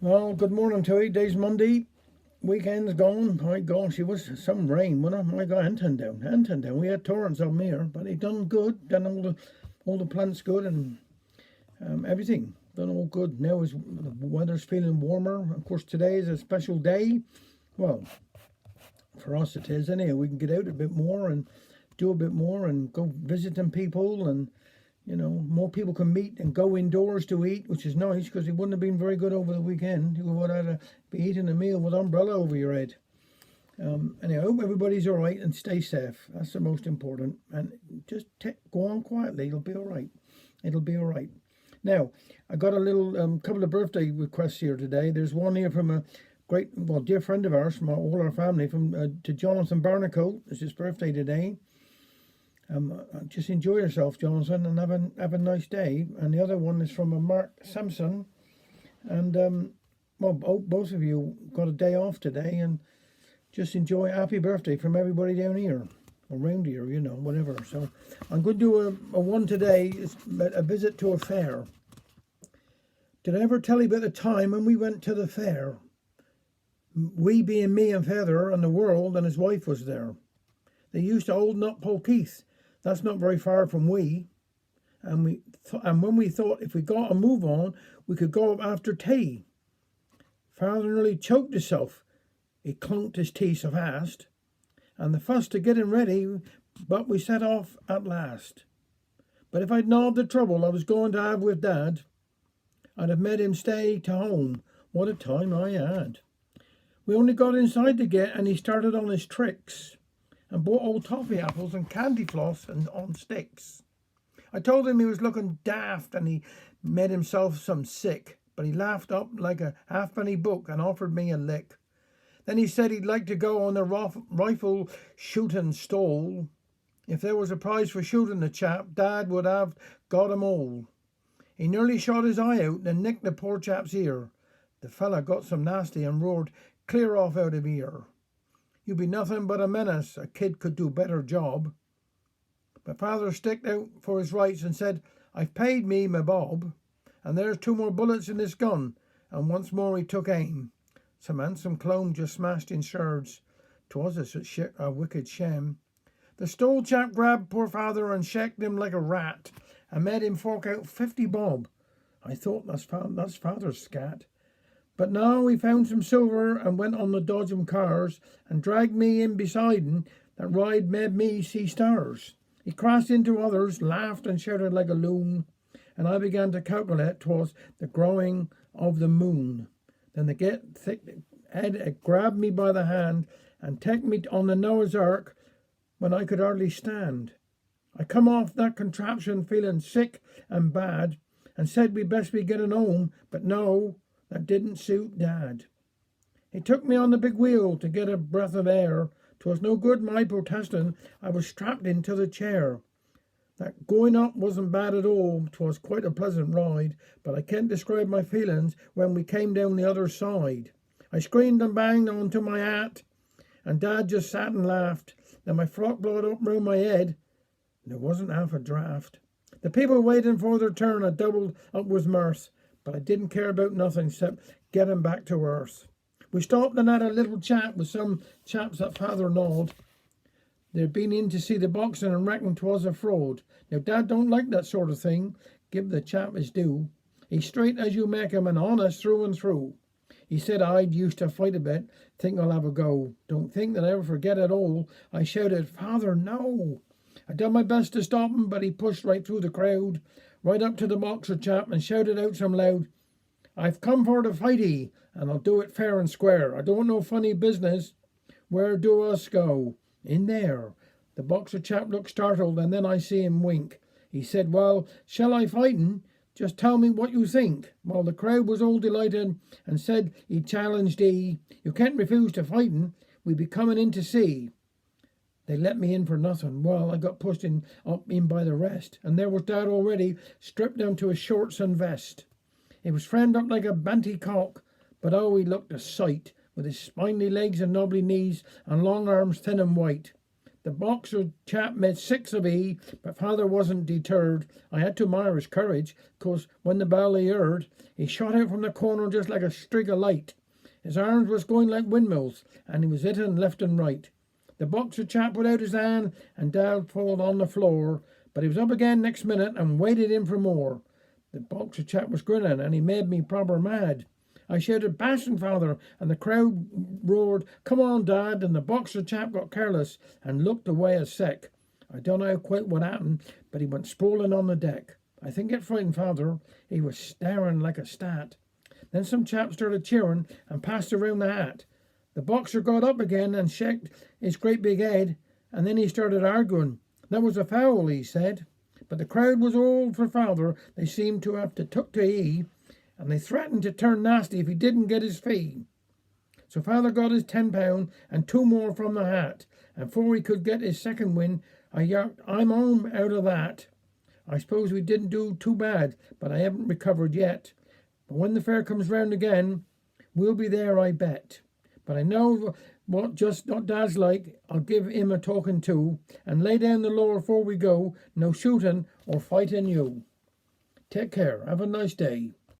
Well, good morning to you. Day's Monday. Weekend's gone. My gosh, it was some rain, wasn't it? My God, Hinton down. We had torrents up here, but it done good. Done all the plants good and everything. Done all good. Now is the weather's feeling warmer. Of course, today is a special day. Well, for us it is anyway. We can get out a bit more and do a bit more and go visiting people and more people can meet and go indoors to eat, which is nice because it wouldn't have been very good over the weekend. You would have to be eating a meal with umbrella over your head. And I hope everybody's all right and stay safe. That's the most important. And just go on quietly. It'll be all right. It'll be all right. Now, I got a little couple of birthday requests here today. There's one here from a dear friend of ours, from all our family, to Jonathan Barnacle. It's his birthday today. Just enjoy yourself, Jonathan, and have a nice day. And the other one is from a Mark Simpson. And both of you got a day off today, and just enjoy. Happy birthday from everybody down here, around here, whatever. So I'm going to do a one today. It's a visit to a fair. Did I ever tell you about the time when we went to the fair? We being me and Feather and the world, and his wife was there. They used to old Nutpole Keith. That's not very far from and when we thought if we got a move on, we could go up after tea. Father nearly choked himself. He clunked his teeth so fast, and the fuss to get him ready, but we set off at last. But if I'd known the trouble I was going to have with Dad, I'd have made him stay to home. What a time I had. We only got inside to get, and he started on his tricks and bought old toffee apples and candy floss and on sticks. I told him he was looking daft and he made himself some sick, but he laughed up like a halfpenny book and offered me a lick. Then he said he'd like to go on a rifle shooting stall. If there was a prize for shooting the chap, Dad would have got 'em all. He nearly shot his eye out and nicked the poor chap's ear. The fella got some nasty and roared, "Clear off out of here. You be nothing but a menace. A kid could do better job." But Father sticked out for his rights and said, "I've paid me my bob, and there's 2 more bullets in this gun." And once more he took aim. Some handsome clone just smashed in sherds. 'Twas a wicked shame. The stole chap grabbed poor Father and shacked him like a rat, and made him fork out 50 bob. I thought that's Father's scat. But now he found some silver and went on the dodgem cars and dragged me in beside him. That ride made me see stars. He crashed into others, laughed and shouted like a loon, and I began to calculate 'twas the growing of the moon. Then the get thick head grabbed me by the hand and took me on the Noah's Ark when I could hardly stand. I come off that contraption feeling sick and bad and said we'd best be getting home, but no, that didn't suit Dad. He took me on the big wheel to get a breath of air. 'Twas no good my protesting, I was strapped into the chair. That going up wasn't bad at all, 'twas quite a pleasant ride, but I can't describe my feelings when we came down the other side. I screamed and banged onto my hat, and Dad just sat and laughed. Then my frock blowed up round my head. There wasn't half a draft. The people waiting for their turn had doubled up with mirth, but I didn't care about nothing except getting back to earth. We stopped and had a little chat with some chaps that Father gnawed. They'd been in to see the boxing and reckoned 'twas a fraud. Now Dad don't like that sort of thing. Give the chap his due. He's straight as you make him and honest through and through. He said I'd used to fight a bit. Think I'll have a go. Don't think that I ever forget it all. I shouted, "Father, no!" I done my best to stop him, but he pushed right through the crowd, right up to the boxer chap, and shouted out some loud, "I've come for to fight 'ee, and I'll do it fair and square. I don't know funny business. Where do us go?" "In there." The boxer chap looked startled, and then I see him wink. He said, "Well, shall I fightin'? Just tell me what you think." Well, the crowd was all delighted and said he challenged "'ee. You can't refuse to fightin'. We be comin' in to see." They let me in for nothing. Well, I got pushed up by the rest, and there was Dad already, stripped down to his shorts and vest. He was framed up like a banty cock, but oh, he looked a sight, with his spiny legs and knobbly knees and long arms thin and white. The boxer chap made 6 of he, but father wasn't deterred. I had to admire his courage, 'cause when the bell he heard, he shot out from the corner just like a streak of light. His arms was going like windmills, and he was hitting left and right. The boxer chap put out his hand, and Dad fell on the floor, but he was up again next minute and waited in for more. The boxer chap was grinning, and he made me proper mad. I shouted, "Bashing, father," and the crowd roared, "Come on, Dad," and the boxer chap got careless and looked away a sec. I don't know quite what happened, but he went sprawling on the deck. I think it frightened father. He was staring like a stat. Then some chap started cheering and passed around the hat. The boxer got up again and shook his great big head, and then he started arguing. That was a foul, he said. But the crowd was all for father. They seemed to have to took to he, and they threatened to turn nasty if he didn't get his fee. So father got his £10 and 2 more from the hat, and before he could get his second win, I yelped, "I'm home out of that." I suppose we didn't do too bad, but I haven't recovered yet. But when the fair comes round again, we'll be there, I bet. But I know what Dad's like. I'll give him a talking to, and lay down the law before we go. No shooting or fighting you. Take care. Have a nice day.